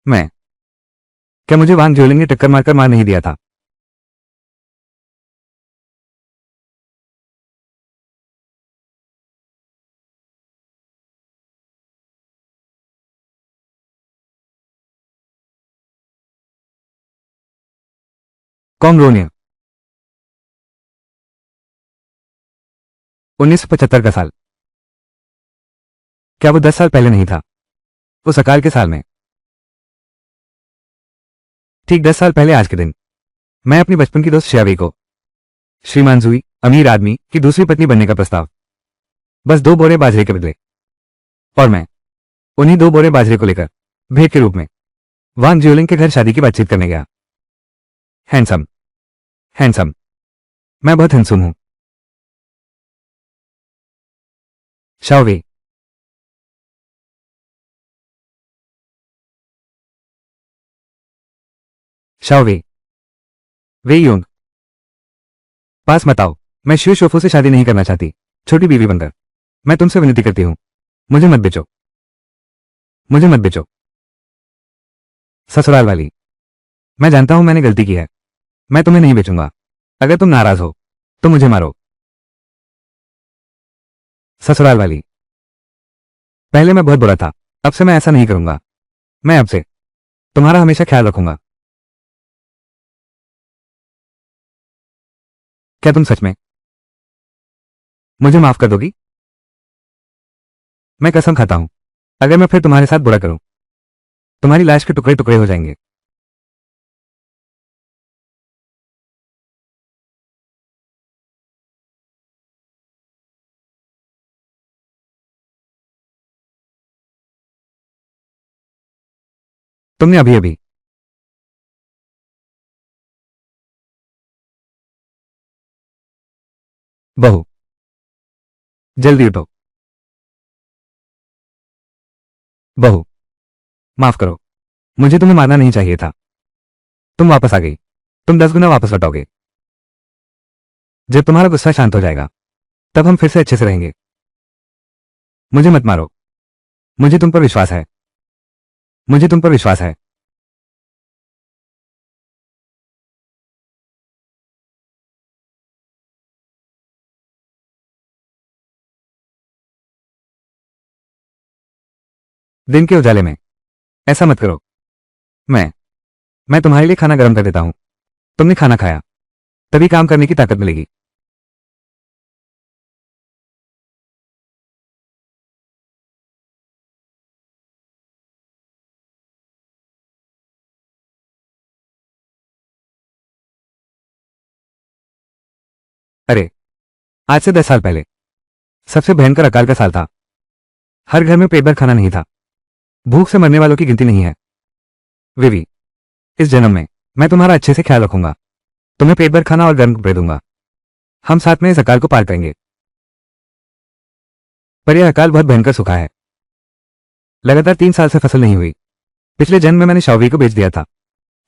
मैं क्या मुझे वांग ज्योलिंग ने टक्कर मारकर मार नहीं दिया था? कॉन्ग्रोनिया। 1975 का साल। क्या वो 10 साल पहले नहीं था? उस अकाल के साल में। ठीक 10 साल पहले आज के दिन मैं अपनी बचपन की दोस्त श्यावी को, श्रीमान जुई, अमीर आदमी की दूसरी पत्नी बनने का प्रस्ताव, बस 2 बोरे बाजरे के बदले, और मैं उन्हीं 2 बोरे बाजरे को लेकर भेंट के रूप में वांग ज्योलिंग के घर शादी की बातचीत करने गया। हैंडसम, हैंडसम, मैं बहुत हैंडसम हूं। शाओवे। शाओवे। वे योंग। पास मत आओ। मैं शिव शोफू से शादी नहीं करना चाहती, छोटी बीवी बनकर। मैं तुमसे विनती करती हूं, मुझे मत बेचो, मुझे मत बेचो। ससुराल वाली। मैं जानता हूं मैंने गलती की है। मैं तुम्हें नहीं बेचूंगा। अगर तुम नाराज हो तो मुझे मारो। ससुराल वाली। पहले मैं बहुत बुरा था, अब से मैं ऐसा नहीं करूंगा। मैं अब से तुम्हारा हमेशा ख्याल रखूंगा। क्या तुम सच में मुझे माफ कर दोगी? मैं कसम खाता हूं, अगर मैं फिर तुम्हारे साथ बुरा करूं, तुम्हारी लाश के टुकड़े टुकड़े हो जाएंगे। तुमने अभी अभी बहू, जल्दी उठो। बहू, माफ करो, मुझे तुम्हें मारना नहीं चाहिए था। तुम वापस आ गई। तुम 10 गुना वापस लौटोगे। जब तुम्हारा गुस्सा शांत हो जाएगा तब हम फिर से अच्छे से रहेंगे। मुझे मत मारो। मुझे तुम पर विश्वास है। मुझे तुम पर विश्वास है। दिन के उजाले में ऐसा मत करो। मैं मैं तुम्हारे लिए खाना गर्म कर देता हूं। तुमने खाना खाया तभी काम करने की ताकत मिलेगी। अरे, आज से 10 साल पहले सबसे भयंकर अकाल का साल था। हर घर में पेट भर खाना नहीं था। भूख से मरने वालों की गिनती नहीं है। विवी, इस जन्म में मैं तुम्हारा अच्छे से ख्याल रखूंगा। तुम्हें पेट भर खाना और गर्म कपड़े दूंगा। हम साथ में इस अकाल को पार करेंगे। पर यह अकाल बहुत भयंकर सूखा है। लगातार 3 साल से फसल नहीं हुई। पिछले जन्म में मैंने शाओवी को बेच दिया था।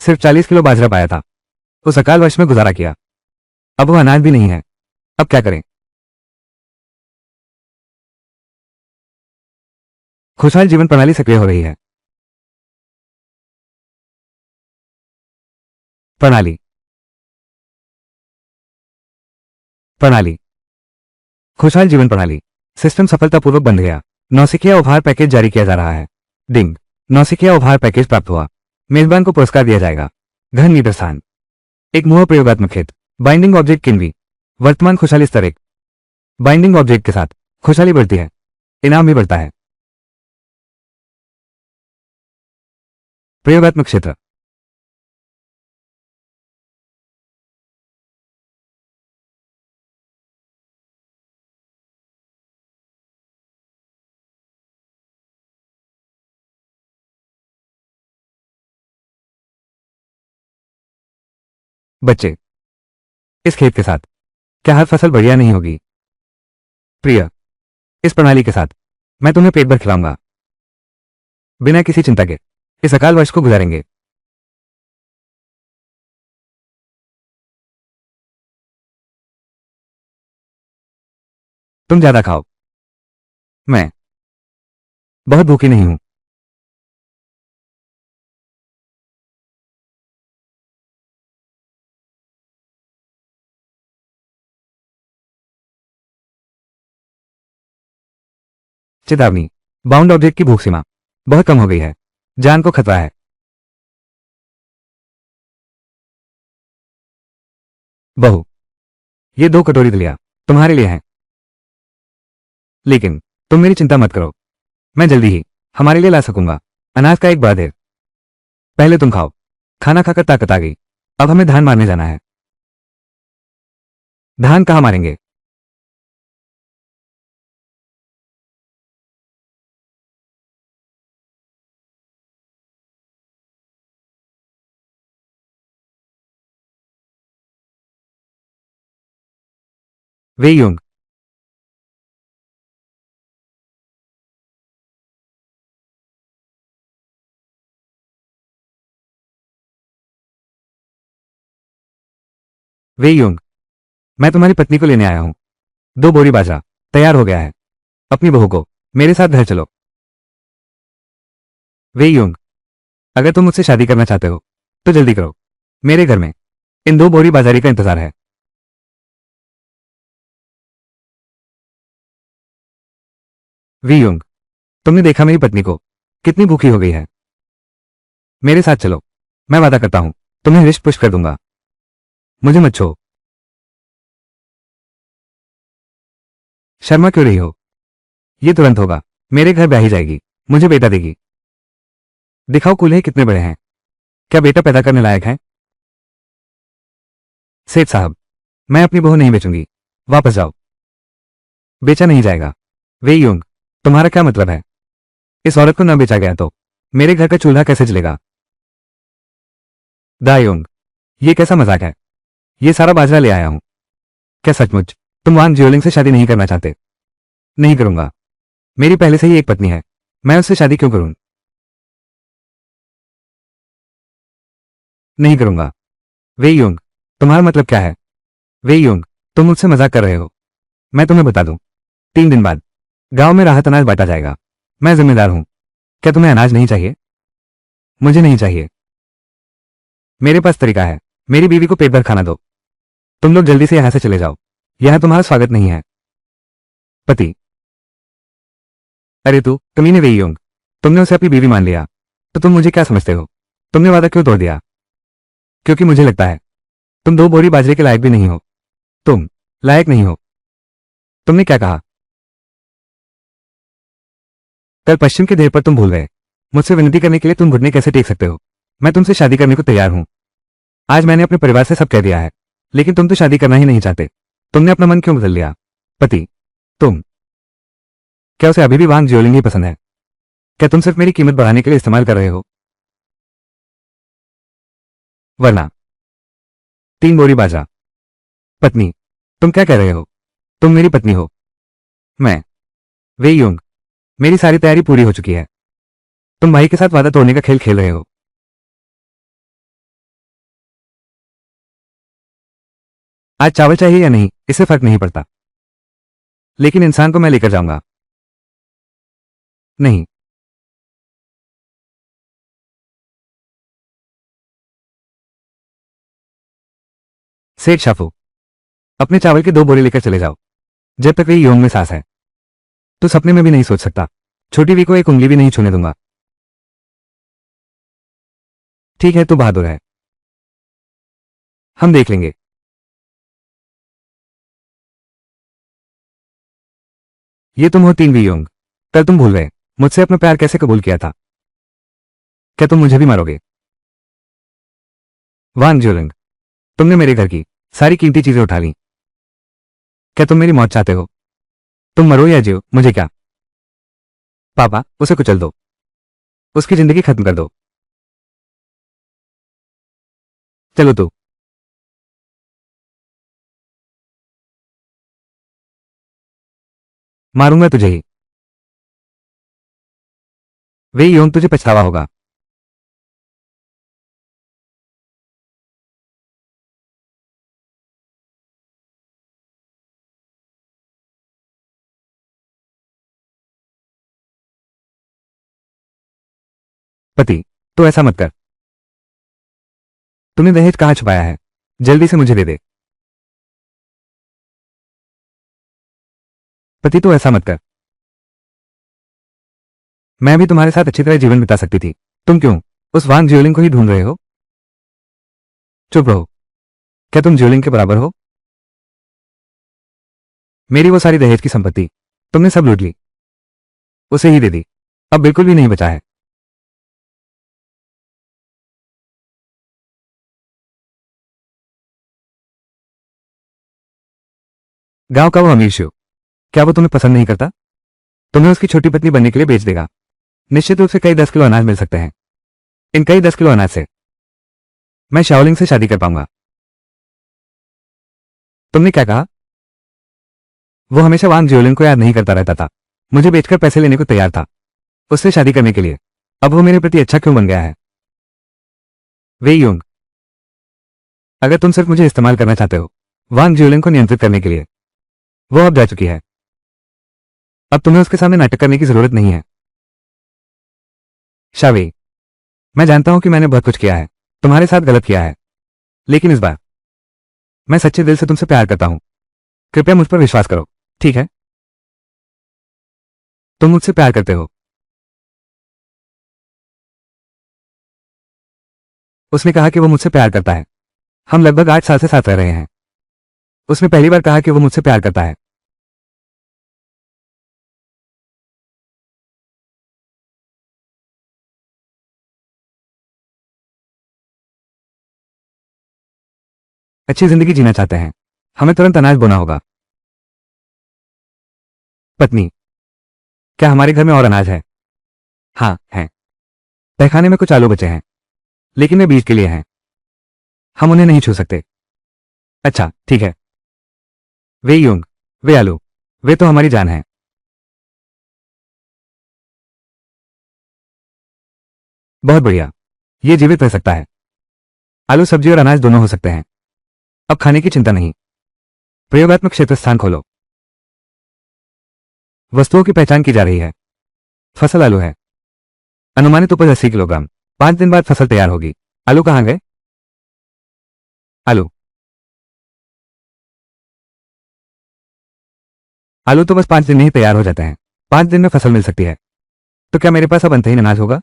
सिर्फ 40 किलो बाजरा पाया था। उस अकाल वर्ष में गुजारा किया। अब वो अनाज भी नहीं है। अब क्या करें? खुशहाल जीवन प्रणाली सक्रिय हो रही है। प्रणाली। प्रणाली। खुशहाल जीवन प्रणाली सिस्टम सफलतापूर्वक बंद गया। नौसिखिया उपहार पैकेज जारी किया जा रहा है। डिंग। नौसिखिया उपहार पैकेज प्राप्त हुआ। मेजबान को पुरस्कार दिया जाएगा। घन निदर्शान। एक मोह प्रयोगात्मक खेत। बाइंडिंग ऑब्जेक्ट किन्वी। वर्तमान खुशहाली स्तर 1। बाइंडिंग ऑब्जेक्ट के साथ खुशहाली बढ़ती है, इनाम भी बढ़ता है। प्रयोगात्मक क्षेत्र। बच्चे। इस खेत के साथ क्या हर फसल बढ़िया नहीं होगी? प्रिय, इस प्रणाली के साथ मैं तुम्हें पेट भर खिलाऊंगा। बिना किसी चिंता के इस अकाल वर्ष को गुजारेंगे। तुम ज्यादा खाओ। मैं बहुत भूखी नहीं हूं। चेतावनी, बाउंड ऑब्जेक्ट की भूख सीमा बहुत कम हो गई है, जान को खतरा है। बहू, ये 2 कटोरी दलिया तुम्हारे लिए हैं। लेकिन तुम मेरी चिंता मत करो, मैं जल्दी ही हमारे लिए ला सकूंगा अनाज का एक बड़ा ढेर। पहले तुम खाओ, खाना खाकर ताकत आ गई, अब हमें धान मारने जाना है। धान कहाँ मारेंगे? वे यूंग, वे यूंग, मैं तुम्हारी पत्नी को लेने आया हूं। 2 बोरी बाजरा तैयार हो गया है। अपनी बहू को मेरे साथ घर चलो। वे यूंग, अगर तुम मुझसे शादी करना चाहते हो तो जल्दी करो, मेरे घर में इन 2 बोरी बाजारी का इंतजार है। वी यूंग, तुमने देखा मेरी पत्नी को कितनी भूखी हो गई है। मेरे साथ चलो, मैं वादा करता हूं तुम्हें हृष्ट पुष्ट कर दूंगा। मुझे मत छो। शर्मा क्यों रही हो? ये तुरंत होगा, मेरे घर ब्याही जाएगी, मुझे बेटा देगी। दिखाओ कूल्हे कितने बड़े हैं, क्या बेटा पैदा करने लायक है? सेठ साहब, मैं अपनी बहू नहीं बेचूंगी, वापस जाओ। बेचा नहीं जाएगा। वे यूंग, तुम्हारा क्या मतलब है? इस औरत को न बेचा गया तो मेरे घर का चूल्हा कैसे जलेगा? दायोंग, ये कैसा मजाक है? ये सारा बाजरा ले आया हूं। क्या सचमुच तुम वांग जियोलिंग से शादी नहीं करना चाहते? नहीं करूंगा, मेरी पहले से ही एक पत्नी है, मैं उससे शादी क्यों करूं? नहीं करूंगा। वे यूंग, तुम्हारा मतलब क्या है? वे यूंग, तुम मुझसे मजाक कर रहे हो। मैं तुम्हें बता दूं, 3 दिन बाद गांव में राहत अनाज बांटा जाएगा, मैं जिम्मेदार हूं। क्या तुम्हें अनाज नहीं चाहिए? मुझे नहीं चाहिए। मेरे पास तरीका है, मेरी बीवी को पेट भर खाना दो। तुम लोग जल्दी से यहां से चले जाओ, यहां तुम्हारा स्वागत नहीं है। पति, अरे तू कमीने वे यूंग, तुमने उसे अपनी बीवी मान लिया, तो तुम मुझे क्या समझते हो? तुमने वादा क्यों तोड़ दिया? क्योंकि मुझे लगता है तुम 2 बोरी बाजरे के लायक भी नहीं हो। तुम लायक नहीं हो। तुमने क्या कहा? कल पश्चिम के देर पर तुम भूल गए। मुझसे विनती करने के लिए तुम घुटने कैसे टेक सकते हो? मैं तुमसे शादी करने को तैयार हूं। आज मैंने अपने परिवार से सब कह दिया है, लेकिन तुम तो शादी करना ही नहीं चाहते। तुमने अपना मन क्यों बदल लिया? पति, तुम, क्या उसे अभी भी वांग जियोलिंग ही पसंद है? क्या तुम सिर्फ मेरी कीमत बढ़ाने के लिए इस्तेमाल कर रहे हो? वरना 3 बोरी बाजरा। पत्नी, तुम क्या कह रहे हो? तुम मेरी पत्नी हो। मैं, वे यूंग, मेरी सारी तैयारी पूरी हो चुकी है। तुम भाई के साथ वादा तोड़ने का खेल खेल रहे हो। आज चावल चाहिए या नहीं इससे फर्क नहीं पड़ता, लेकिन इंसान को मैं लेकर जाऊंगा। नहीं। सेठ शाफू, अपने चावल के 2 बोरे लेकर चले जाओ, जब तक वे योंग में सांस है। तो सपने में भी नहीं सोच सकता, छोटी वी को एक उंगली भी नहीं छूने दूंगा। ठीक है, तू बहादुर है, हम देख लेंगे। ये तुम हो 3 वी योंग, कल तुम भूल गए मुझसे अपना प्यार कैसे कबूल किया था। क्या तुम मुझे भी मारोगे? वान ज्योलिंग, तुमने मेरे घर की सारी कीमती चीजें उठा ली। क्या तुम मेरी मौत चाहते हो? तुम मरो या जियो, मुझे क्या। पापा, उसे कुचल दो, उसकी जिंदगी खत्म कर दो। चलो तू। मारूंगा तुझे ही। वे योंग, तुझे पछतावा होगा। पति, तो ऐसा मत कर। तूने दहेज कहाँ छुपाया है? जल्दी से मुझे दे दे। पति, तो ऐसा मत कर। मैं भी तुम्हारे साथ अच्छी तरह जीवन बिता सकती थी। तुम क्यों उस वांग ज्यूलिंग को ही ढूंढ रहे हो? चुप रहो। क्या तुम ज्यूलिंग के बराबर हो? मेरी वो सारी दहेज की संपत्ति तुमने सब लूट ली, उसे ही दे दी। अब बिल्कुल भी नहीं बचा है। गांव का वो अमीर शिव, क्या वो तुम्हें पसंद नहीं करता? तुम्हें उसकी छोटी पत्नी बनने के लिए बेच देगा। निश्चित रूप से कई 10 किलो अनाज मिल सकते हैं। इन कई 10 किलो अनाज से मैं शाओलिंग से शादी कर पाऊंगा। तुमने क्या कहा? वो हमेशा वांग ज्यूलिंग को याद नहीं करता रहता था, मुझे बेचकर पैसे लेने को तैयार था उससे शादी करने के लिए। अब वो मेरे प्रति अच्छा क्यों बन गया है? वे योंग, अगर तुम सिर्फ मुझे इस्तेमाल करना चाहते हो वांग ज्यूलिंग को नियंत्रित करने के लिए, वो अब जा चुकी है। अब तुम्हें उसके सामने नाटक करने की जरूरत नहीं है। शावे, मैं जानता हूं कि मैंने बहुत कुछ किया है, तुम्हारे साथ गलत किया है, लेकिन इस बार मैं सच्चे दिल से तुमसे प्यार करता हूं। कृपया मुझ पर विश्वास करो, ठीक है? तुम मुझसे प्यार करते हो। उसने कहा कि वो मुझसे प्यार करता है। हम लगभग 8 साल से साथ रह रहे हैं। उसने पहली बार कहा कि वो मुझसे प्यार करता है। अच्छी जिंदगी जीना चाहते हैं, हमें तुरंत अनाज बोना होगा। पत्नी, क्या हमारे घर में और अनाज है? हाँ है। तहखाने में कुछ आलू बचे हैं, लेकिन वे बीज के लिए हैं, हम उन्हें नहीं छू सकते। अच्छा ठीक है। वे यूंग, वे आलू, वे तो हमारी जान है। बहुत बढ़िया, ये जीवित रह सकता है। आलू सब्जी और अनाज दोनों हो सकते हैं। अब खाने की चिंता नहीं। प्रयोगात्मक क्षेत्र स्थान खोलो। वस्तुओं की पहचान की जा रही है। फसल आलू है। अनुमानित उपज 80 किलोग्राम। 5 दिन बाद फसल तैयार होगी। आलू कहाँ गए? आलू, आलू तो बस 5 दिन में ही तैयार हो जाते हैं। 5 दिन में फसल मिल सकती है। तो क्या मेरे पास अब अंतहीन अनाज होगा?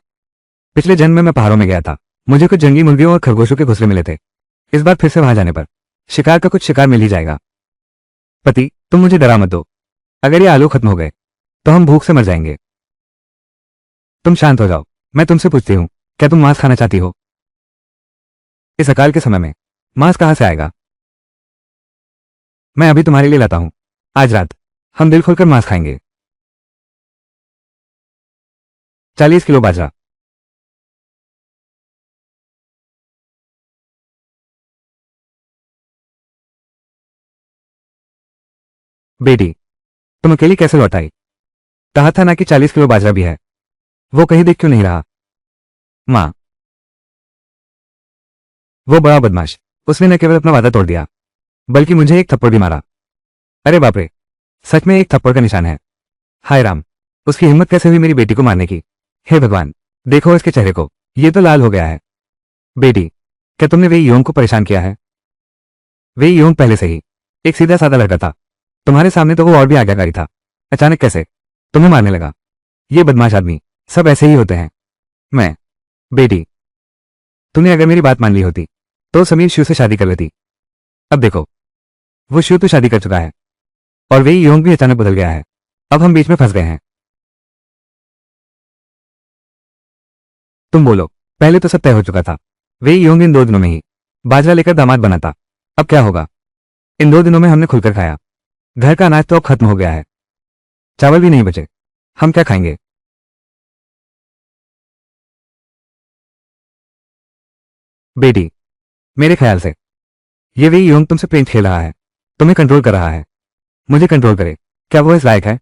पिछले जन्म में मैं पहाड़ों में गया था, मुझे कुछ जंगली मुर्गियों और खरगोशों के घोंसले मिले थे। इस बार फिर से वहां जाने पर शिकार का कुछ शिकार मिल ही जाएगा। पति, तुम मुझे डरा मत दो। अगर ये आलू खत्म हो गए तो हम भूख से मर जाएंगे। तुम शांत हो जाओ। मैं तुमसे पूछती हूँ, क्या तुम मांस खाना चाहती हो? इस अकाल के समय में मांस कहां से आएगा? मैं अभी तुम्हारे लिए लाता हूं। आज रात हम दिल खोलकर मांस खाएंगे। 40 किलो बाजरा। बेटी, तुम अकेली कैसे लौट आई? कहा था ना कि 40 किलो बाजरा भी है। वो कहीं दिख क्यों नहीं रहा? मां, वो बड़ा बदमाश, उसने न केवल अपना वादा तोड़ दिया, बल्कि मुझे एक थप्पड़ भी मारा। अरे बाप रे, सच में एक थप्पड़ का निशान है। हाय राम, उसकी हिम्मत कैसे हुई मेरी बेटी को मारने की? हे भगवान, देखो इसके चेहरे को, ये तो लाल हो गया है। बेटी, क्या तुमने वे योंग को परेशान किया है? वे योंग पहले से ही एक सीधा साधा लड़का था, तुम्हारे सामने तो वो और भी आज्ञाकारी था। अचानक कैसे तुम्हें मारने लगा? ये बदमाश आदमी सब ऐसे ही होते हैं। मैं, बेटी, तूने अगर मेरी बात मान ली होती तो समीर शिव से शादी कर लेती। अब देखो, वो शिव तो शादी कर चुका है और वे योंग भी अचानक बदल गया है। अब हम बीच में फंस गए हैं। तुम बोलो, पहले तो सब तय हो चुका था। वे योंग इन 2 दिनों में ही बाजरा लेकर दामाद बना था। अब क्या होगा? इन 2 दिनों में हमने खुलकर खाया। घर का अनाज तो अब खत्म हो गया है, चावल भी नहीं बचे। हम क्या खाएंगे? बेटी, मेरे ख्याल से ये वे योंग तुमसे प्रेम खेल रहा है, तुम्हें कंट्रोल कर रहा है। मुझे कंट्रोल करे, क्या वो इस लायक है?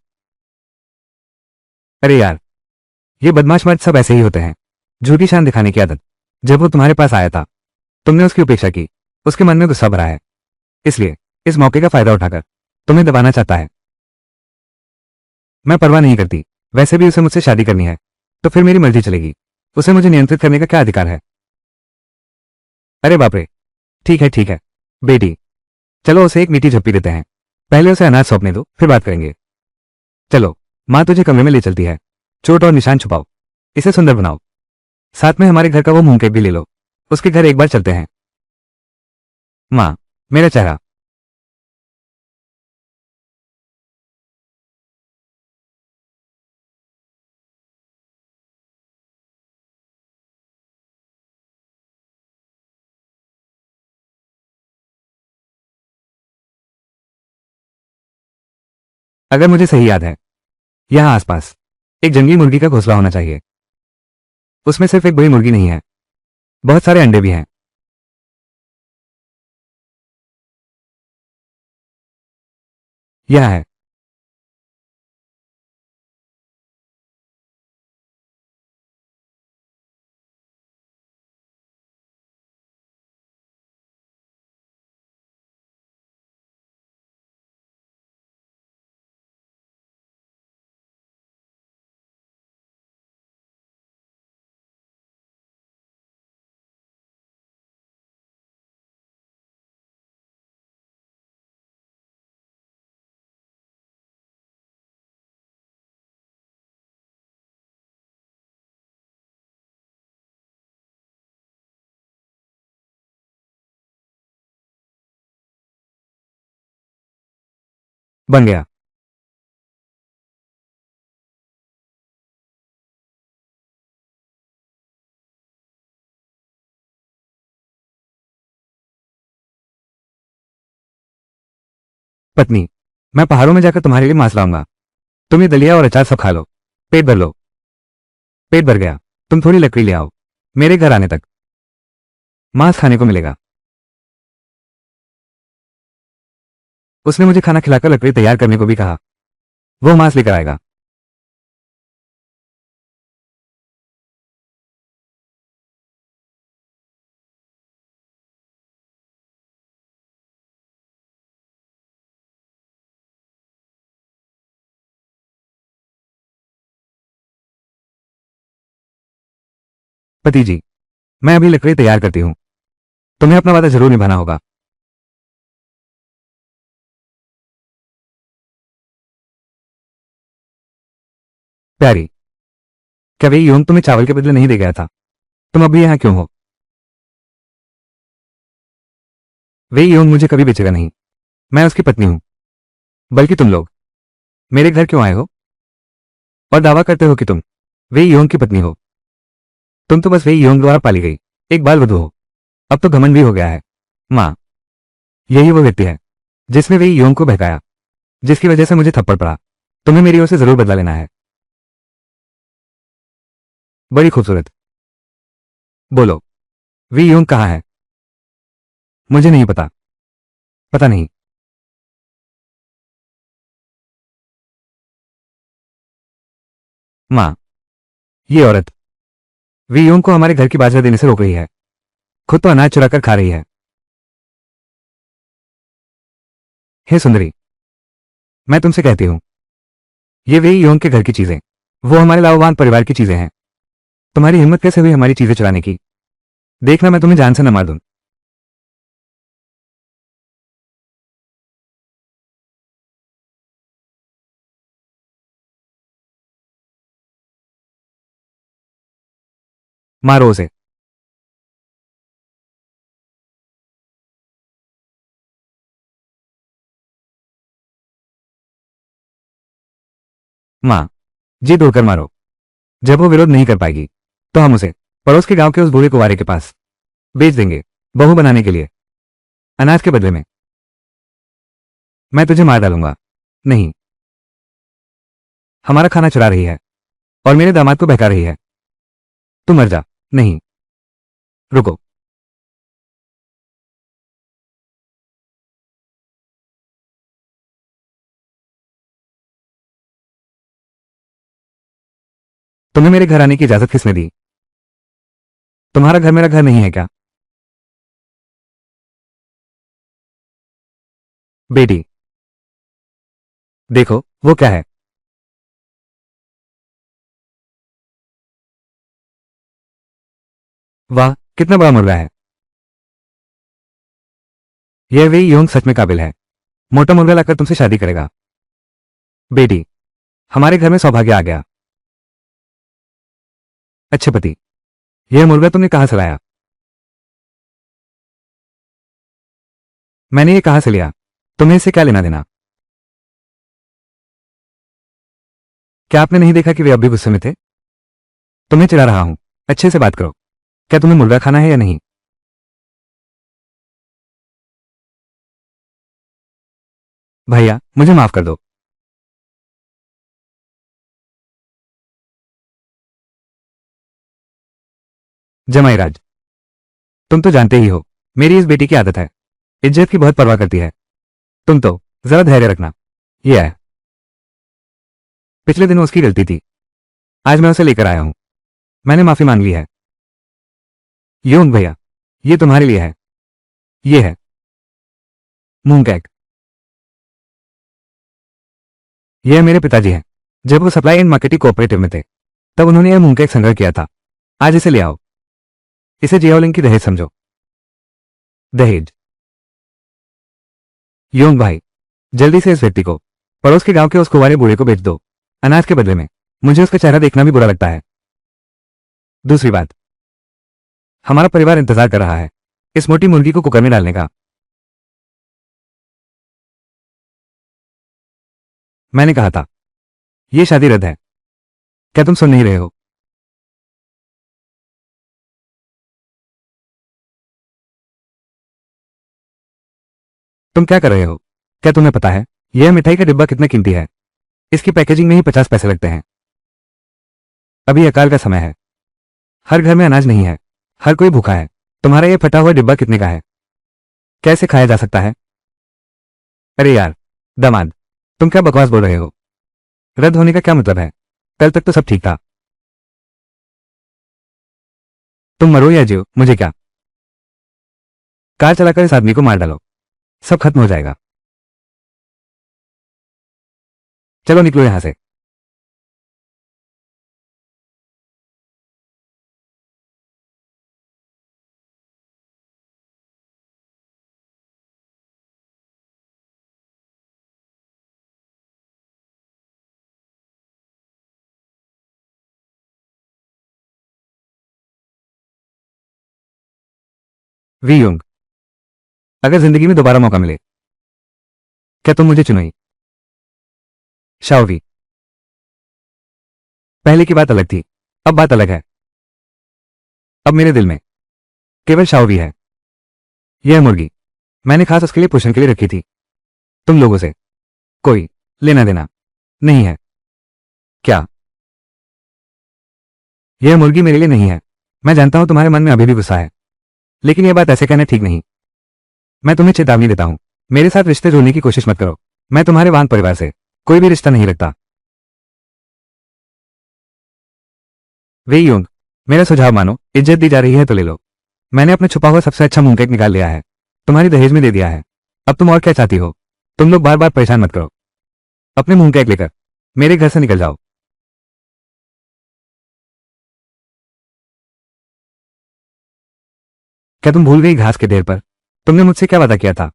अरे यार, ये बदमाश मर्द सब ऐसे ही होते हैं, झूठी शान दिखाने की आदत। जब वो तुम्हारे पास आया था तुमने उसकी उपेक्षा की, उसके मन में गुस्सा भरा है, इसलिए इस मौके का फायदा उठाकर तुम्हें दबाना चाहता है। मैं परवाह नहीं करती, वैसे भी उसे मुझसे शादी करनी है, तो फिर मेरी मर्जी चलेगी। उसे मुझे नियंत्रित करने का क्या अधिकार है? अरे बाप रे, ठीक है। बेटी, चलो उसे एक मीठी झप्पी देते हैं। पहले उसे अनाज सौंपने दो, फिर बात करेंगे। चलो, माँ तुझे कमरे में ले चलती है। चोट और निशान छुपाओ, इसे सुंदर बनाओ। साथ में हमारे घर का वो मूंग केक भी ले लो, उसके घर एक बार चलते हैं। माँ, मेरा चेहरा। अगर मुझे सही याद है, यहाँ आसपास एक जंगली मुर्गी का घोंसला होना चाहिए। उसमें सिर्फ एक बड़ी मुर्गी नहीं है, बहुत सारे अंडे भी हैं। यह है। बन गया। पत्नी, मैं पहाड़ों में जाकर तुम्हारे लिए मांस लाऊंगा। तुम ये दलिया और अचार सब खा लो, पेट भर लो। पेट भर गया। तुम थोड़ी लकड़ी ले आओ, मेरे घर आने तक मांस खाने को मिलेगा। उसने मुझे खाना खिलाकर लकड़ी तैयार करने को भी कहा। वो मांस लेकर आएगा। पति जी, मैं अभी लकड़ी तैयार करती हूँ। तुम्हें अपना वादा जरूर निभाना होगा। प्यारी, क्या वही योम तुम्हें चावल के बदले नहीं दे गया था? तुम अभी यहाँ क्यों हो? वही योम मुझे कभी बेचेगा नहीं। मैं उसकी पत्नी हूँ। बल्कि तुम लोग मेरे घर क्यों आए हो और दावा करते हो कि तुम वही योम की पत्नी हो? तुम तो बस वही योम द्वारा पाली गई एक बाल वधू हो। अब तो घमंड भी हो गया है। माँ, यही वो व्यक्ति है जिसने वही योम को बहकाया, जिसकी वजह से मुझे थप्पड़ पड़ा। तुम्हें मेरी ओर से जरूर बदला लेना है। बड़ी खूबसूरत। बोलो, वी योंग कहाँ है? मुझे नहीं पता। पता नहीं। माँ, ये औरत वी योंग को हमारे घर की बाजरा देने से रोक रही है, खुद तो अनाज चुराकर खा रही है। हे सुंदरी, मैं तुमसे कहती हूँ, ये वी योंग के घर की चीजें, वो हमारे लाभवान परिवार की चीजें हैं। तुम्हारी हिम्मत कैसे हुई हमारी चीजें चुराने की? देखना मैं तुम्हें जान से न मार दूं। मारो उसे। माँ, जी धोकर मारो। जब वो विरोध नहीं कर पाएगी तो हम उसे पड़ोस के गांव के उस बूढ़े कुंवारे के पास बेच देंगे, बहू बनाने के लिए, अनाज के बदले में। मैं तुझे मार डालूंगा। नहीं, हमारा खाना चुरा रही है और मेरे दामाद को बहका रही है। तू मर जा। नहीं, रुको। तुम्हें मेरे घर आने की इजाजत किसने दी? तुम्हारा घर मेरा घर नहीं है क्या? बेटी, देखो वो क्या है। वाह, कितना बड़ा मुर्गा है। यह वे योंग सच में काबिल है। मोटा मुर्गा लाकर तुमसे शादी करेगा। बेटी, हमारे घर में सौभाग्य आ गया। अच्छे पति। यह मुर्गा तुमने कहां से लाया? मैंने ये कहां से लिया? तुम्हें इससे क्या लेना देना? क्या आपने नहीं देखा कि वे अब भी गुस्से में थे? तुम्हें चिढ़ा रहा हूं, अच्छे से बात करो। क्या तुम्हें मुर्गा खाना है या नहीं? भैया मुझे माफ कर दो। जमाईराज, तुम तो जानते ही हो मेरी इस बेटी की आदत है, इज्जत की बहुत परवाह करती है। तुम तो जरा धैर्य रखना। यह है, पिछले दिनों उसकी गलती थी, आज मैं उसे लेकर आया हूं। मैंने माफी मांग ली है। योंग भैया, ये तुम्हारे लिए है। ये है मूंग केक। यह मेरे पिताजी हैं। जब वो सप्लाई एंड मार्केटिंग कोऑपरेटिव में थे तब उन्होंने यह मूंग केक संग्रह किया था। आज इसे ले आओ। इसे जियाओलिंग की दहेज समझो। दहेज? योंग भाई, जल्दी से इस व्यक्ति को पड़ोस के गांव के उस कुंवारे बूढ़े को बेच दो, अनाज के बदले में। मुझे उसका चेहरा देखना भी बुरा लगता है। दूसरी बात, हमारा परिवार इंतजार कर रहा है इस मोटी मुर्गी को कुकर में डालने का। मैंने कहा था यह शादी रद्द है। क्या तुम सुन नहीं रहे हो? तुम क्या कर रहे हो? क्या तुम्हें पता है यह मिठाई का डिब्बा कितना कीमती है? इसकी पैकेजिंग में ही 50 पैसे लगते हैं। अभी अकाल का समय है, हर घर में अनाज नहीं है, हर कोई भूखा है। तुम्हारा यह फटा हुआ डिब्बा कितने का है? कैसे खाया जा सकता है? अरे यार दामाद, तुम क्या बकवास बोल रहे हो? रद्द होने का क्या मतलब है? कल तक तो सब ठीक था। तुम मरो या जियो मुझे क्या। कार चलाकर इस आदमी को मार डालो, सब खत्म हो जाएगा। चलो निकलो यहां से। वी योंग, अगर जिंदगी में दोबारा मौका मिले क्या तुम मुझे चुनोगी? शाओवी, पहले की बात अलग थी, अब बात अलग है। अब मेरे दिल में केवल शाओवी है। यह मुर्गी मैंने खास उसके लिए पोषण के लिए रखी थी। तुम लोगों से कोई लेना देना नहीं है। क्या? यह मुर्गी मेरे लिए नहीं है। मैं जानता हूं तुम्हारे मन में अभी भी गुस्सा है, लेकिन यह बात ऐसे कहना ठीक नहीं। मैं तुम्हें चेतावनी देता हूं, मेरे साथ रिश्ते जोड़ने की कोशिश मत करो। मैं तुम्हारे वांग परिवार से कोई भी रिश्ता नहीं रखता। वे योंग, मेरा सुझाव मानो, इज्जत दी जा रही है तो ले लो। मैंने अपना छुपा हुआ सबसे अच्छा मूंग केक निकाल लिया है, तुम्हारी दहेज में दे दिया है। अब तुम और क्या चाहती हो? तुम लोग बार बार परेशान मत करो। अपने मूंग केक लेकर मेरे घर से निकल जाओ। क्या तुम भूल गई घास के ढेर पर तुमने मुझसे क्या वादा किया था?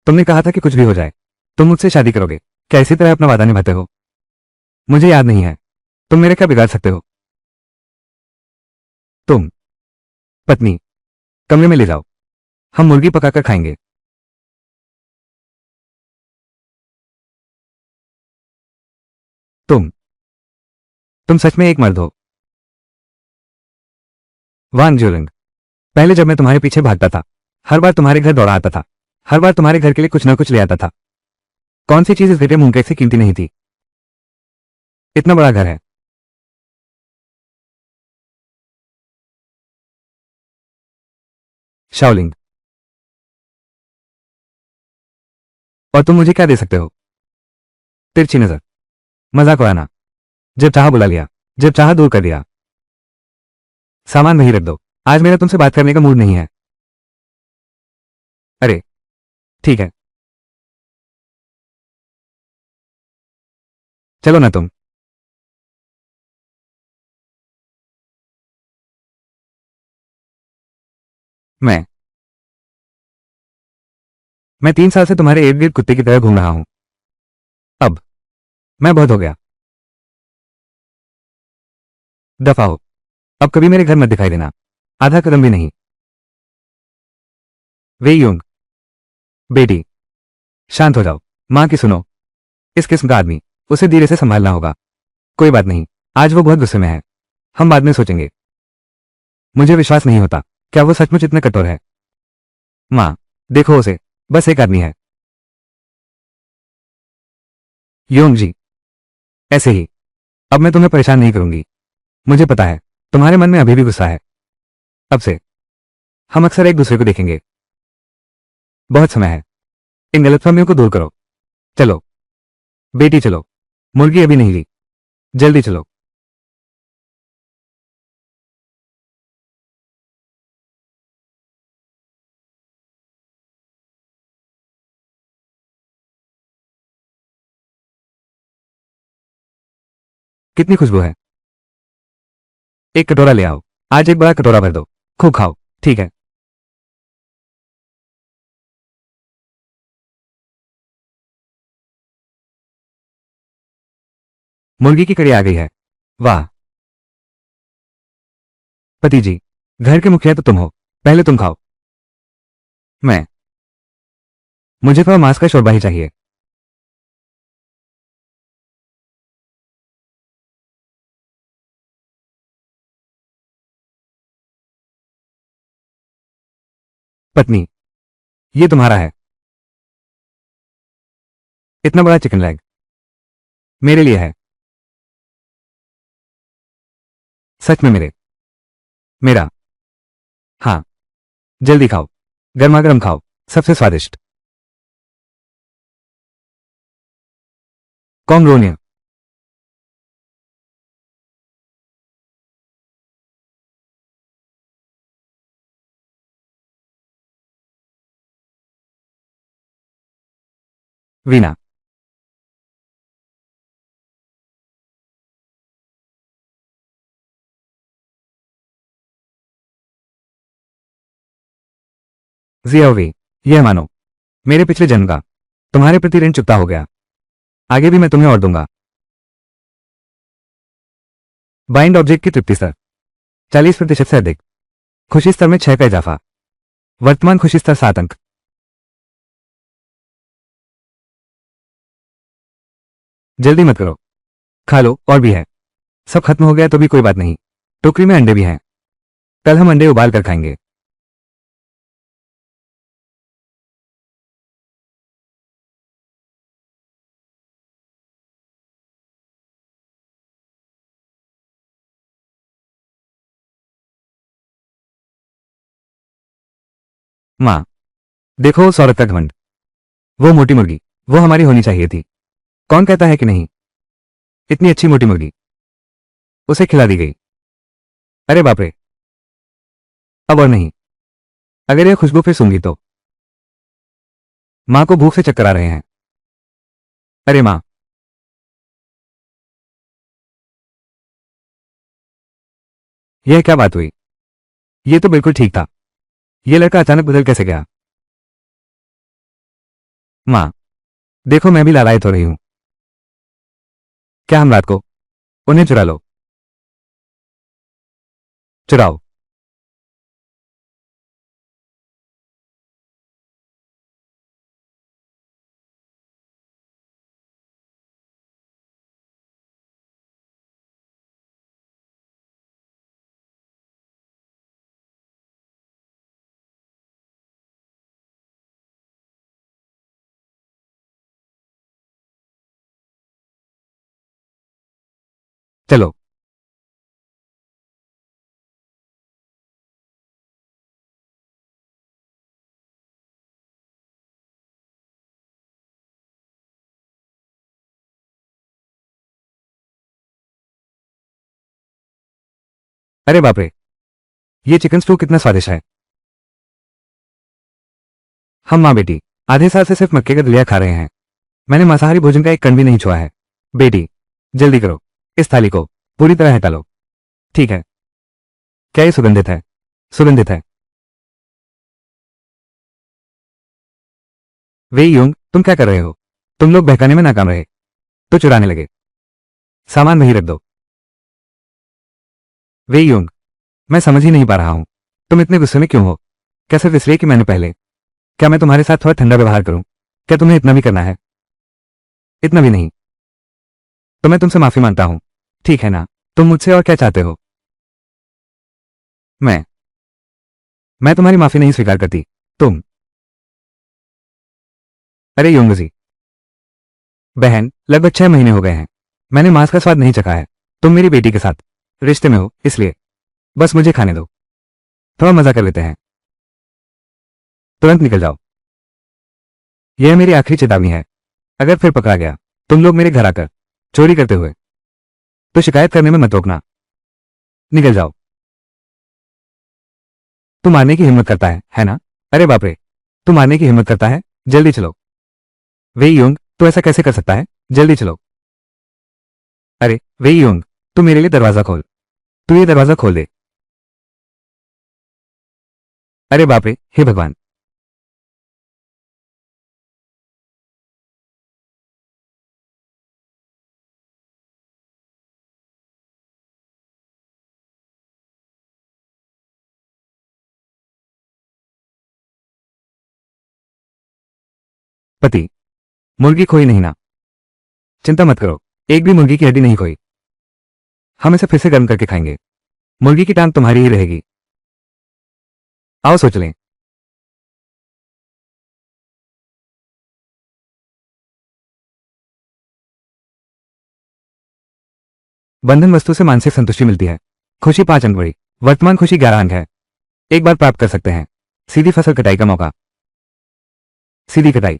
तुमने कहा था कि कुछ भी हो जाए तुम मुझसे शादी करोगे। क्या इसी तरह अपना वादा निभाते हो? मुझे याद नहीं है, तुम मेरे क्या बिगाड़ सकते हो? तुम पत्नी, कमरे में ले जाओ, हम मुर्गी पकाकर खाएंगे। तुम सच में एक मर्द हो। वांग ज्योलिंग, पहले जब मैं तुम्हारे पीछे भागता था हर बार तुम्हारे घर दौड़ा आता था, हर बार तुम्हारे घर के लिए कुछ ना कुछ ले आता था। कौन सी चीज इस घटे मूंग केक से कीमती नहीं थी? इतना बड़ा घर है। शाओलिंग, और तुम मुझे क्या दे सकते हो? तिरछी नजर, मजाक उड़ाना, जब चाहा बुला लिया, जब चाहा दूर कर दिया। सामान वहीं रख दो, आज मेरा तुमसे बात करने का मूड नहीं है। अरे ठीक है, चलो ना तुम। मैं मैं 3 साल से तुम्हारे इर्द गिर्द कुत्ते की तरह घूम रहा हूं। अब मैं बहुत हो गया। दफा हो। अब कभी मेरे घर मत दिखाई देना, आधा कदम भी नहीं। वे यूंग, बेटी शांत हो जाओ, मां की सुनो। इस किस्म का आदमी, उसे धीरे से संभालना होगा। कोई बात नहीं, आज वो बहुत गुस्से में है, हम बाद में सोचेंगे। मुझे विश्वास नहीं होता, क्या वो सचमुच इतने कठोर है? मां, देखो उसे, बस एक आदमी है। योंग जी, ऐसे ही। अब मैं तुम्हें परेशान नहीं करूंगी। मुझे पता है, तुम्हारे मन में अभी भी गुस्सा है। अब से हम अक्सर एक दूसरे को देखेंगे। बहुत समय है, इन गलतफहमियों को दूर करो। चलो बेटी चलो, मुर्गी अभी नहीं ली, जल्दी चलो। कितनी खुशबू है। एक कटोरा ले आओ, आज एक बड़ा कटोरा भर दो, खूब खाओ। ठीक है। मुर्गी की कड़ी आ गई है। वाह। पति जी, घर के मुखिया तो तुम हो, पहले तुम खाओ। मैं, मुझे थोड़ा मांस का शोरबा ही चाहिए। पत्नी, ये तुम्हारा है। इतना बड़ा चिकन लेग मेरे लिए है। सच में मेरा। हाँ, जल्दी खाओ, गर्मा गर्म खाओ, सबसे स्वादिष्ट। कॉन्ग्रोनिया। वीना। जियाओवी, यह मानो, मेरे पिछले जन्म का तुम्हारे प्रति ऋण चुकता हो गया। आगे भी मैं तुम्हें और दूंगा। बाइंड ऑब्जेक्ट की तृप्ति स्तर 40% से अधिक। खुशी स्तर में 6 का इजाफा। वर्तमान खुशी स्तर 7 अंक। जल्दी मत करो, खा लो, और भी है। सब खत्म हो गया तो भी कोई बात नहीं, टोकरी में अंडे भी हैं, कल हम अंडे उबाल कर खाएंगे। माँ, देखो उस औरत का घमंड, वो मोटी मुर्गी, वो हमारी होनी चाहिए थी। कौन कहता है कि नहीं? इतनी अच्छी मोटी मुर्गी उसे खिला दी गई। अरे बाप रे, अब और नहीं। अगर यह खुशबू फिर सूंघी तो। माँ को भूख से चक्कर आ रहे हैं। अरे माँ, यह क्या बात हुई? ये तो बिल्कुल ठीक था, ये लड़का अचानक बदल कैसे गया? माँ, देखो मैं भी लालायित हो रही हूँ। क्या हम रात को उन्हें चुरा लो? चुराओ। चलो। अरे बाप रे, ये चिकन स्टू कितना स्वादिष्ट है। हम माँ बेटी आधे साल से सिर्फ मक्के का दलिया खा रहे हैं। मैंने मांसाहारी भोजन का एक कण भी नहीं छुआ है। बेटी, जल्दी करो, इस थाली को पूरी तरह हटा लो। ठीक है। क्या ये सुगंधित है? सुगंधित है। वे यूंग, तुम क्या कर रहे हो? तुम लोग बहकाने में नाकाम रहे तो चुराने लगे। सामान वहीं रख दो। वे यूंग, मैं समझ ही नहीं पा रहा हूं तुम इतने गुस्से में क्यों हो। क्या सिर्फ इसलिए कि मैंने पहले, क्या मैं तुम्हारे साथ थोड़ा ठंडा व्यवहार करूं? क्या तुम्हें इतना भी करना है? इतना भी नहीं तो मैं तुमसे माफी मांगता हूं, ठीक है ना? तुम मुझसे और क्या चाहते हो? मैं मैं तुम्हारी माफी नहीं स्वीकार करती। तुम, अरे योंगजी बहन, लगभग 6 महीने हो गए हैं मैंने मांस का स्वाद नहीं चखा है। तुम मेरी बेटी के साथ रिश्ते में हो, इसलिए बस मुझे खाने दो, थोड़ा मजा कर लेते हैं। तुरंत निकल जाओ। यह मेरी आखिरी चेतावनी है। अगर फिर पकड़ा गया तुम लोग मेरे घर आकर चोरी करते हुए, तो शिकायत करने में मत रोकना। निकल जाओ। तू मारने की हिम्मत करता है ना? अरे बाप रे, तू मारने की हिम्मत करता है? जल्दी चलो। वे योंग, तू ऐसा कैसे कर सकता है? जल्दी चलो। अरे वे योंग, तू मेरे लिए दरवाजा खोल। तू ये दरवाजा खोल दे। अरे बाप रे, हे भगवान। पति, मुर्गी खोई नहीं ना? चिंता मत करो, एक भी मुर्गी की हड्डी नहीं खोई। हम इसे फिर से गर्म करके खाएंगे। मुर्गी की टांग तुम्हारी ही रहेगी। आओ सोच लें। बंधन वस्तु से मानसिक संतुष्टि मिलती है। खुशी 5 अंक बढ़ी। वर्तमान खुशी 11 अंक है। एक बार प्राप्त कर सकते हैं। सीधी फसल कटाई का मौका। सीधी कटाई।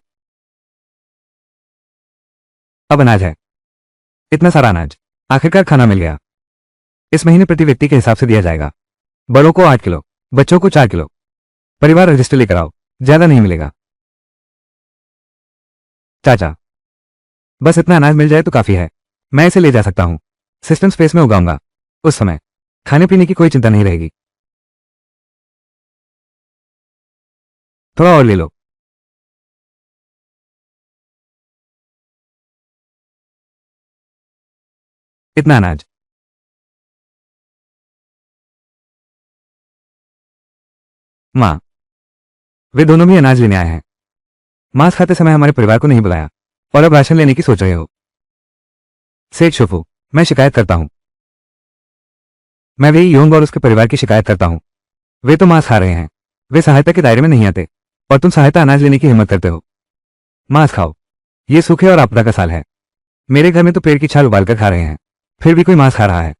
अब अनाज है। इतना सारा अनाज, आखिरकार खाना मिल गया। इस महीने प्रति व्यक्ति के हिसाब से दिया जाएगा। बड़ों को 8 किलो, बच्चों को 4 किलो। परिवार रजिस्टर लेकर आओ, ज्यादा नहीं मिलेगा। चाचा, बस इतना अनाज मिल जाए तो काफी है। मैं इसे ले जा सकता हूं। सिस्टम स्पेस में उगाऊंगा। उस समय खाने पीने की कोई चिंता नहीं रहेगी। थोड़ा और ले लो। इतना अनाज। माँ, वे दोनों भी अनाज लेने आए हैं। मांस खाते समय हमारे परिवार को नहीं बुलाया और अब राशन लेने की सोच रहे हो। सेठ शुफू, मैं शिकायत करता हूं। मैं वे योंग और उसके परिवार की शिकायत करता हूं। वे तो मांस खा रहे हैं। वे सहायता के दायरे में नहीं आते और तुम सहायता अनाज लेने की हिम्मत करते हो। मांस खाओ। ये सूखे और आपदा का साल है। मेरे घर में तो पेड़ की छाल उबालकर खा रहे हैं, फिर भी कोई मांस खा रहा है।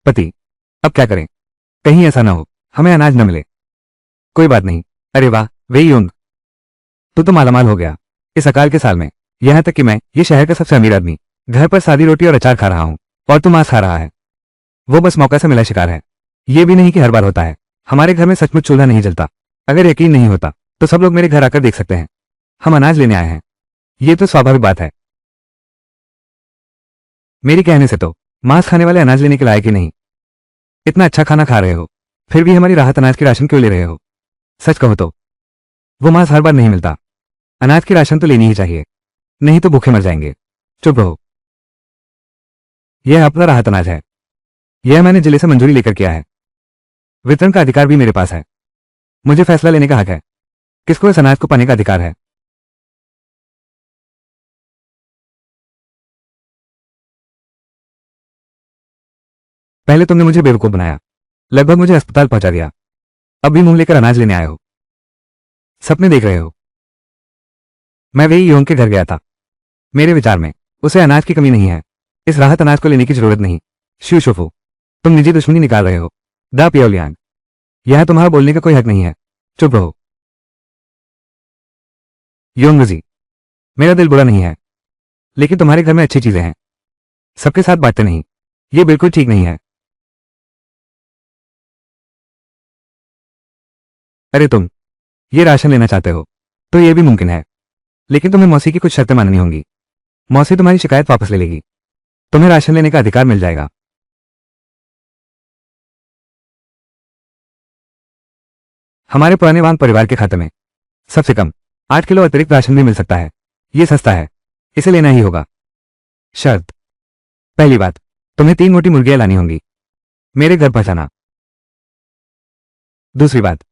पति, अब क्या करें? कहीं ऐसा ना हो हमें अनाज न मिले। कोई बात नहीं। अरे वाह वे योंग, तू तो मालामाल हो गया इस अकाल के साल में। यहां तक कि मैं ये शहर का सबसे अमीर आदमी घर पर सादी रोटी और अचार खा रहा हूं और तू मांस खा रहा है। वो बस मौका से मिला शिकार है। ये भी नहीं कि हर बार होता है। हमारे घर में सचमुच चूल्हा नहीं जलता। अगर यकीन नहीं होता तो सब लोग मेरे घर आकर देख सकते हैं। हम अनाज लेने आए हैं। ये तो स्वाभाविक बात है। मेरी कहने से तो मांस खाने वाले अनाज लेने के लायक ही नहीं। इतना अच्छा खाना खा रहे हो, फिर भी हमारी राहत अनाज की राशन क्यों ले रहे हो? सच कहो तो वो मांस हर बार नहीं मिलता। अनाज की राशन तो लेनी ही चाहिए, नहीं तो भूखे मर जाएंगे। चुप रहो। यह अपना राहत अनाज है। यह मैंने जिले से मंजूरी लेकर किया है। वितरण का अधिकार भी मेरे पास है। मुझे फैसला लेने का हक है। किसको इस अनाज को पाने का अधिकार है? पहले तुमने मुझे बेवकूफ बनाया, लगभग मुझे अस्पताल पहुंचा दिया। अब भी मुंह लेकर अनाज लेने आए हो। सपने देख रहे हो। मैं वही योंग के घर गया था। मेरे विचार में उसे अनाज की कमी नहीं है। इस राहत अनाज को लेने की जरूरत नहीं। शिव शुफू, तुम निजी दुश्मनी निकाल रहे हो। दा पियोलियांग, यह तुम्हारा बोलने का कोई हक नहीं है। चुप रहो। योंगजी, मेरा दिल बुरा नहीं है, लेकिन तुम्हारे घर में अच्छी चीजें हैं, सबके साथ बांटते नहीं। ये बिल्कुल ठीक नहीं है। अरे तुम ये राशन लेना चाहते हो तो ये भी मुमकिन है, लेकिन तुम्हें मौसी की कुछ शर्तें माननी होंगी। मौसी तुम्हारी शिकायत वापस ले लेगी। तुम्हें राशन लेने का अधिकार मिल जाएगा। हमारे पुराने वांग परिवार के खाते में सबसे कम 8 किलो अतिरिक्त राशन भी मिल सकता है। ये सस्ता है, इसे लेना ही होगा। शर्त, पहली बात, तुम्हें 3 मोटी मुर्गियां लानी होंगी। मेरे घर पहुंचाना। दूसरी बात,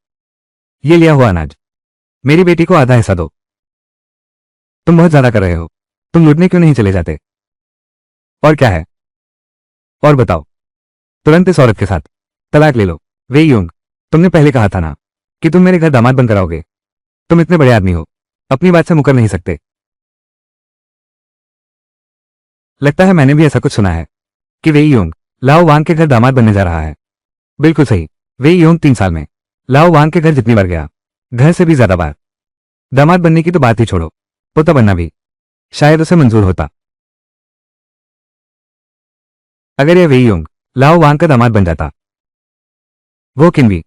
ये लिया हुआ अनाज, मेरी बेटी को आधा हिस्सा दो। तुम बहुत ज्यादा कर रहे हो, तुम लूटने क्यों नहीं चले जाते? और क्या है? और बताओ, तुरंत इस औरत के साथ तलाक ले लो। वे यूंग, तुमने पहले कहा था ना कि तुम मेरे घर दामाद बनकर आओगे। तुम इतने बड़े आदमी हो, अपनी बात से मुकर नहीं सकते। लगता है मैंने भी ऐसा कुछ सुना है कि वे यूंग लाओ वांग के घर दामाद बनने जा रहा है। बिल्कुल सही, वे यूंग 3 साल में लाओ वांग के घर जितनी बार गया, घर से भी ज्यादा बार। दामाद बनने की तो बात ही छोड़ो, पोता बनना भी शायद उसे मंजूर होता। अगर यह वे यूंग लाओ वांग का दामाद बन जाता, वो किन्वी